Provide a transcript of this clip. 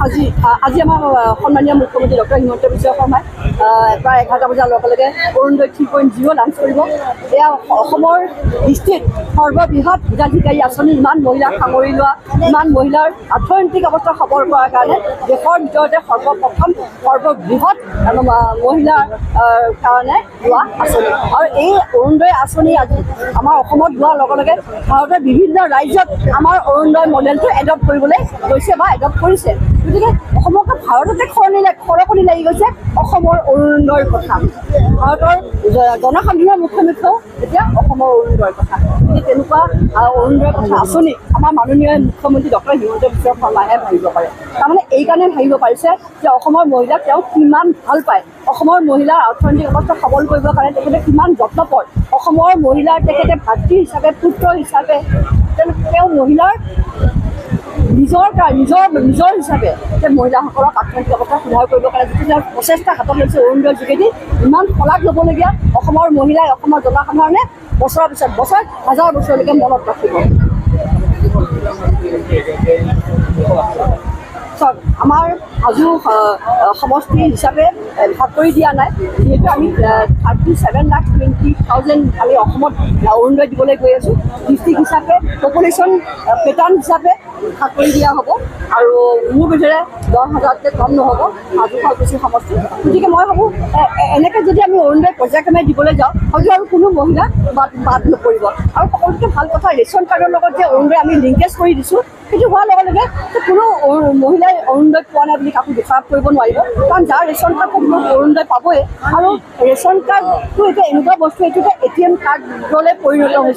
আজি আমাৰ সন্মানীয় মুখ্যমন্ত্ৰী ডক্টৰ হিমন্ত বিশ্ব শৰ্মাই প্ৰায় 11টা বজাৰ লগে লগে অৰুণোদয় 3.0 লাঞ্চ কৰিব। এয়া অসমৰ দৃষ্টিত সৰ্ববৃহৎ হিতাধিকাৰী আঁচনি, ইমান মহিলাক সামৰি লোৱা, ইমান মহিলাৰ অৰ্থনৈতিক অৱস্থা সবল কৰাৰ কাৰণে দেশৰ ভিতৰতে সৰ্বপ্ৰথম সৰ্ববৃহৎ মহিলাৰ কাৰণে লোৱা আঁচনি। আৰু এই অৰুণোদয় আঁচনি আজি আমাৰ অসমত লোৱাৰ লগে লগে ভাৰতৰ বিভিন্ন ৰাজ্যত আমাৰ অৰুণোদয় মডেলটো এডপ্ট কৰিবলৈ গৈছে বা এডপ্ট কৰিছে। গতিকে সমগ্ৰ ভাৰততে খৰকনি লাগি গৈছে অসমৰ অৰুণোদয়ৰ কথা। ভাৰতৰ জনসাধাৰণৰ মুখে মুখেও এতিয়া অসমৰ অৰুণোদয়ৰ কথা। গতিকে তেনেকুৱা অৰুণোদয়ৰ কথা আঁচনি আমাৰ মাননীয় মুখ্যমন্ত্ৰী ডক্টৰ হিমন্ত বিশ্ব শৰ্মাইহে ভাবিব পাৰে। তাৰমানে এইকাৰণে ভাবিব পাৰিছে যে অসমৰ মহিলাক তেওঁ কিমান ভাল পায়, অসমৰ মহিলাৰ অৰ্থনৈতিক অৱস্থা সবল কৰিবৰ কাৰণে তেখেতে কিমান যত্নপৰ, অসমৰ মহিলাৰ তেখেতে ভাতৃ হিচাপে, পুত্ৰ হিচাপে তেওঁ মহিলাৰ নিজৰ হিচাপে যে মহিলাসকলক অৰ্থনৈতিক অৱস্থা সুধাৰ কৰিবৰ কাৰণে যিটো তেওঁ প্ৰচেষ্টা হাতত লৈছে অৰুণোদয়ৰ যোগেদি, ইমান শলাগ ল'বলগীয়া। অসমৰ মহিলাই, অসমৰ জনসাধাৰণে বছৰৰ পিছত বছৰ, হাজাৰ বছৰলৈকে মনত ৰাখিব। চাওক, আমাৰ হাজো সমষ্টি হিচাপে ভাগ কৰি দিয়া নাই, যিহেতু আমি 37,20,000 আমি অসমত অৰুণোদয় দিবলৈ গৈ আছোঁ। ডিষ্ট্ৰিক্ট হিচাপে পপুলেশ্যন পেটাৰ্ণ হিচাপে ভাগ কৰি দিয়া হ'ব আৰু মোৰ বোধেৰে 10,000তকৈ কম নহ'ব হাজো শুৱালকুছি সমষ্টি। গতিকে মই ভাবোঁ এনেকৈ যদি আমি অৰুণোদয় পৰ্যায়ক্ৰমে দিবলৈ যাওঁ হয়তো আৰু কোনো মহিলা বাদ নপৰিব। আৰু সকলোতকৈ ভাল কথা, ৰেচন কাৰ্ডৰ লগত যে অৰুণোদয় আমি লিংকেজ কৰি দিছোঁ, সেইটো হোৱাৰ লগে লগে কোনো মহিলাই অৰুণোদয় পোৱা নাই বুলি কাকো দোষাৰোপ কৰিব নোৱাৰিব। কাৰণ যাৰ ৰেচন কাৰ্ড অৰুণোদয় পাবই। আৰু ৰেচন কাৰ্ডটো এতিয়া এনেকুৱা বস্তু, এইটো এতিয়া ATM কাৰ্ডলৈ পৰিণত হৈছে।